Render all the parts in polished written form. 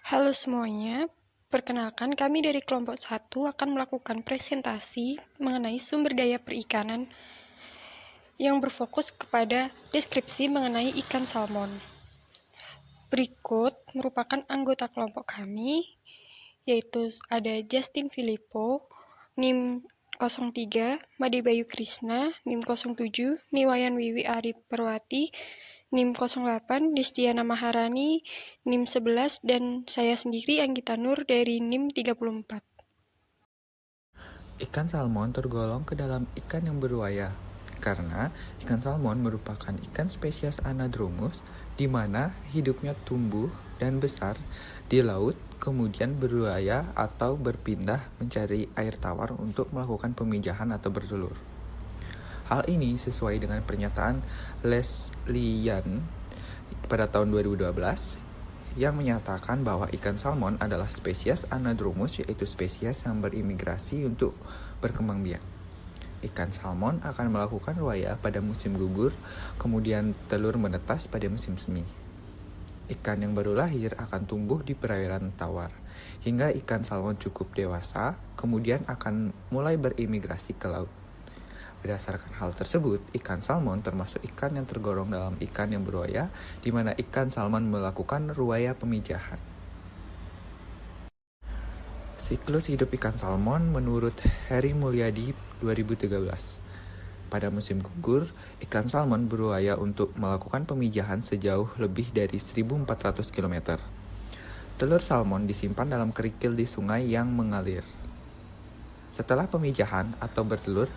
Halo semuanya, perkenalkan kami dari kelompok 1 akan melakukan presentasi mengenai sumber daya perikanan yang berfokus kepada deskripsi mengenai ikan salmon. Berikut merupakan anggota kelompok kami, yaitu ada Justin Filippo, NIM 03, Made Bayu Krisna, NIM 07, Niwayan Wiwi Ari Perwati, NIM 08, Destiana Maharani, NIM 11, dan saya sendiri Anggita Nur dari NIM 34. Ikan salmon tergolong ke dalam ikan yang beruaya, karena ikan salmon merupakan ikan spesies Anadromous di mana hidupnya tumbuh dan besar di laut, kemudian beruaya atau berpindah mencari air tawar untuk melakukan pemijahan atau bertelur. Hal ini sesuai dengan pernyataan Leslian pada tahun 2012 yang menyatakan bahwa ikan salmon adalah spesies Anadromous, yaitu spesies yang berimigrasi untuk berkembang biak. Ikan salmon akan melakukan ruaya pada musim gugur, kemudian telur menetas pada musim semi. Ikan yang baru lahir akan tumbuh di perairan tawar, hingga ikan salmon cukup dewasa, kemudian akan mulai berimigrasi ke laut. Berdasarkan hal tersebut, ikan salmon termasuk ikan yang tergolong dalam ikan yang beruaya, di mana ikan salmon melakukan ruaya pemijahan. Siklus hidup ikan salmon menurut Heri Mulyadi 2013. Pada musim gugur, ikan salmon beruaya untuk melakukan pemijahan sejauh lebih dari 1.400 km. Telur salmon disimpan dalam kerikil di sungai yang mengalir. Setelah pemijahan atau bertelur,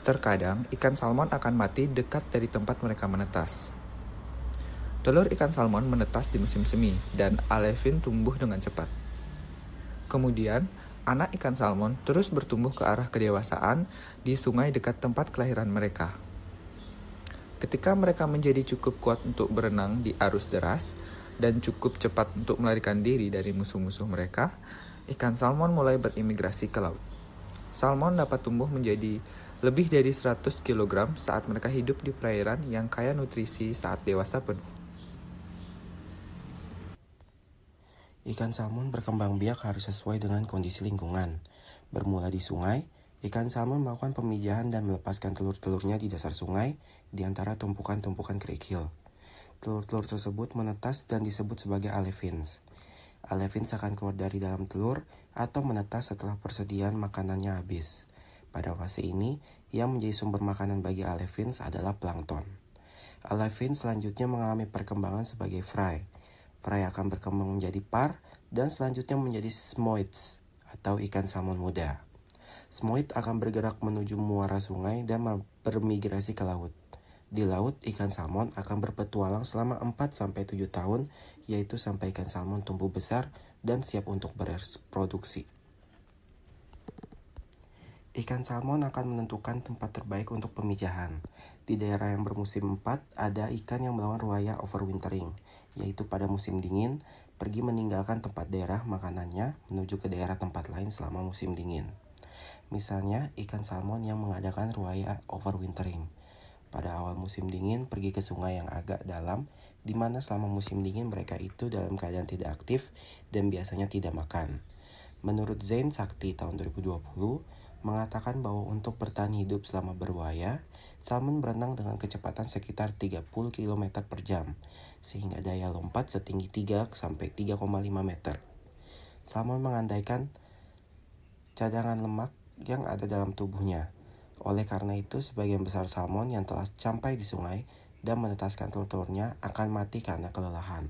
terkadang ikan salmon akan mati dekat dari tempat mereka menetas. Telur ikan salmon menetas di musim semi, dan alevin tumbuh dengan cepat. Kemudian, anak ikan salmon terus bertumbuh ke arah kedewasaan di sungai dekat tempat kelahiran mereka. Ketika mereka menjadi cukup kuat untuk berenang di arus deras dan cukup cepat untuk melarikan diri dari musuh-musuh mereka, ikan salmon mulai berimigrasi ke laut. Salmon dapat tumbuh menjadi lebih dari 100 kg saat mereka hidup di perairan yang kaya nutrisi saat dewasa penuh. Ikan salmon berkembang biak harus sesuai dengan kondisi lingkungan. Bermula di sungai, ikan salmon melakukan pemijahan dan melepaskan telur-telurnya di dasar sungai di antara tumpukan-tumpukan kerikil. Telur-telur tersebut menetas dan disebut sebagai alevins. Alevins akan keluar dari dalam telur atau menetas setelah persediaan makanannya habis. Pada fase ini, yang menjadi sumber makanan bagi alevins adalah plankton. Alevins selanjutnya mengalami perkembangan sebagai fry. Fry akan berkembang menjadi par dan selanjutnya menjadi smoids atau ikan salmon muda. Smoid akan bergerak menuju muara sungai dan bermigrasi ke laut. Di laut, ikan salmon akan berpetualang selama 4-7 tahun, yaitu sampai ikan salmon tumbuh besar dan siap untuk bereproduksi. Ikan salmon akan menentukan tempat terbaik untuk pemijahan. Di daerah yang bermusim 4, ada ikan yang melakukan ruaya overwintering, yaitu pada musim dingin, pergi meninggalkan tempat daerah makanannya menuju ke daerah tempat lain selama musim dingin. Misalnya, ikan salmon yang mengadakan ruaya overwintering. Pada awal musim dingin, pergi ke sungai yang agak dalam, di mana selama musim dingin mereka itu dalam keadaan tidak aktif dan biasanya tidak makan. Menurut Zain Sakti tahun 2020, mengatakan bahwa untuk bertahan hidup selama berwaya, salmon berenang dengan kecepatan sekitar 30 km per jam, sehingga daya lompat setinggi 3-3,5 meter. Salmon mengandaikan cadangan lemak yang ada dalam tubuhnya. Oleh karena itu, sebagian besar salmon yang telah sampai di sungai dan menetaskan telur-telurnya akan mati karena kelelahan.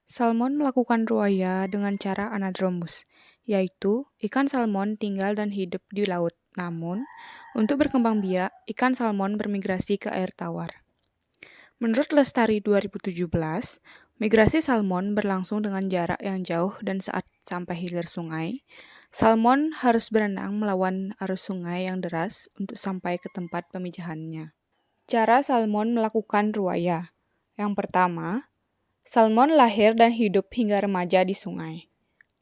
Salmon melakukan ruaya dengan cara anadromus, yaitu ikan salmon tinggal dan hidup di laut. Namun, untuk berkembang biak, ikan salmon bermigrasi ke air tawar. Menurut Lestari 2017, migrasi salmon berlangsung dengan jarak yang jauh dan saat sampai hilir sungai, salmon harus berenang melawan arus sungai yang deras untuk sampai ke tempat pemijahannya. Cara salmon melakukan ruaya. Yang pertama, salmon lahir dan hidup hingga remaja di sungai.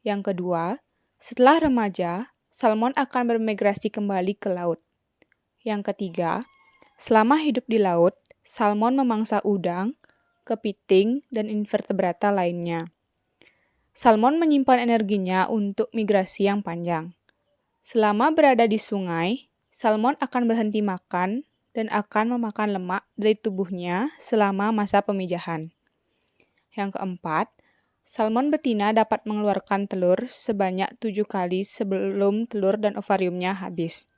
Yang kedua, setelah remaja, salmon akan bermigrasi kembali ke laut. Yang ketiga, selama hidup di laut, salmon memangsa udang, kepiting, dan invertebrata lainnya. Salmon menyimpan energinya untuk migrasi yang panjang. Selama berada di sungai, salmon akan berhenti makan dan akan memakan lemak dari tubuhnya selama masa pemijahan. Yang keempat, salmon betina dapat mengeluarkan telur sebanyak 7 kali sebelum telur dan ovariumnya habis.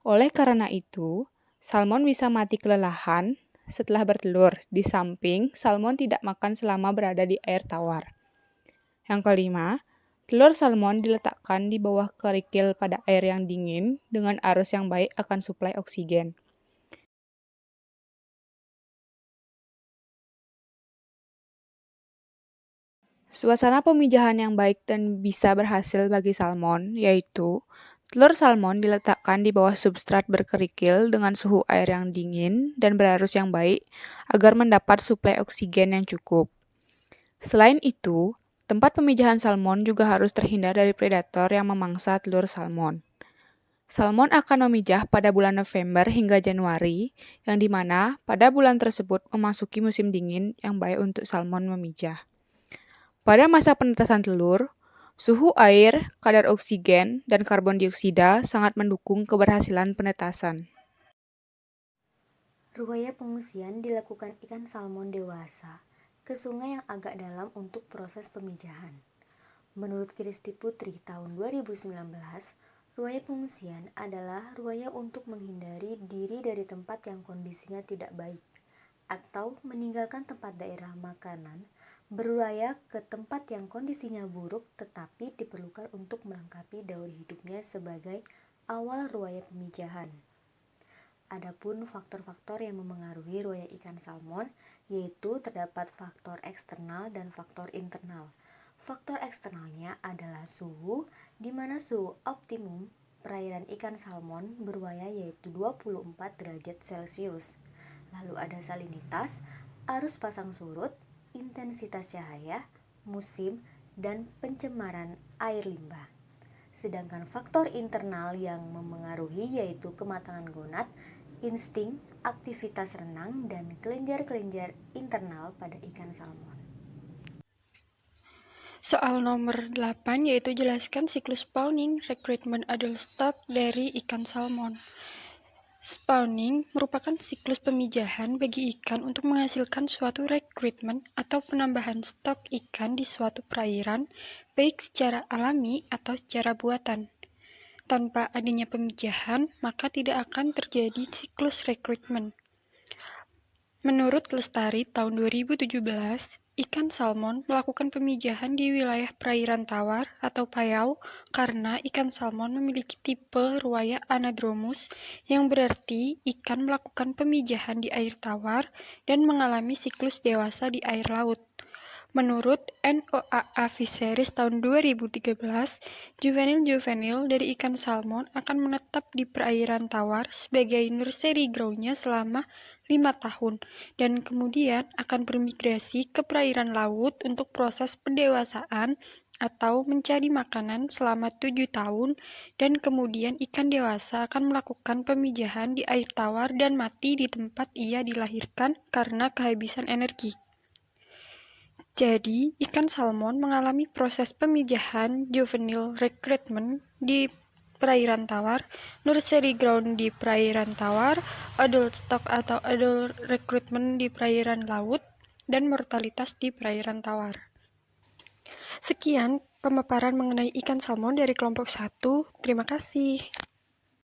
Oleh karena itu, salmon bisa mati kelelahan setelah bertelur, di samping salmon tidak makan selama berada di air tawar. Yang kelima, telur salmon diletakkan di bawah kerikil pada air yang dingin dengan arus yang baik akan suplai oksigen. Suasana pemijahan yang baik dan bisa berhasil bagi salmon yaitu telur salmon diletakkan di bawah substrat berkerikil dengan suhu air yang dingin dan berarus yang baik agar mendapat suplai oksigen yang cukup. Selain itu, tempat pemijahan salmon juga harus terhindar dari predator yang memangsa telur salmon. Salmon akan memijah pada bulan November hingga Januari, yang dimana pada bulan tersebut memasuki musim dingin yang baik untuk salmon memijah. Pada masa penetasan telur, suhu air, kadar oksigen, dan karbon dioksida sangat mendukung keberhasilan penetasan. Ruwaya pengungsian dilakukan ikan salmon dewasa ke sungai yang agak dalam untuk proses pemijahan. Menurut Kristi Putri tahun 2019, ruwaya pengungsian adalah ruwaya untuk menghindari diri dari tempat yang kondisinya tidak baik atau meninggalkan tempat daerah makanan, beruwaya ke tempat yang kondisinya buruk tetapi diperlukan untuk melengkapi daur hidupnya sebagai awal ruwaya pemijahan. Adapun faktor-faktor yang memengaruhi ruwaya ikan salmon yaitu terdapat faktor eksternal dan faktor internal. Faktor eksternalnya adalah suhu, di mana suhu optimum perairan ikan salmon beruwaya yaitu 24 derajat Celcius. Lalu ada salinitas, arus pasang surut, intensitas cahaya, musim, dan pencemaran air limbah. Sedangkan faktor internal yang memengaruhi yaitu kematangan gonad, insting, aktivitas renang, dan kelenjar-kelenjar internal pada ikan salmon. Soal nomor 8 yaitu jelaskan siklus spawning rekrutmen adult stock dari ikan salmon. Spawning merupakan siklus pemijahan bagi ikan untuk menghasilkan suatu rekrutmen atau penambahan stok ikan di suatu perairan, baik secara alami atau secara buatan. Tanpa adanya pemijahan, maka tidak akan terjadi siklus rekrutmen. Menurut Lestari tahun 2017, ikan salmon melakukan pemijahan di wilayah perairan tawar atau payau karena ikan salmon memiliki tipe ruwaya anadromus yang berarti ikan melakukan pemijahan di air tawar dan mengalami siklus dewasa di air laut. Menurut NOAA Fisheries tahun 2013, juvenil dari ikan salmon akan menetap di perairan tawar sebagai nursery ground-nya selama 5 tahun dan kemudian akan bermigrasi ke perairan laut untuk proses pendewasaan atau mencari makanan selama 7 tahun dan kemudian ikan dewasa akan melakukan pemijahan di air tawar dan mati di tempat ia dilahirkan karena kehabisan energi. Jadi, ikan salmon mengalami proses pemijahan juvenile recruitment di perairan tawar, nursery ground di perairan tawar, adult stock atau adult recruitment di perairan laut, dan mortalitas di perairan tawar. Sekian pemaparan mengenai ikan salmon dari kelompok 1. Terima kasih.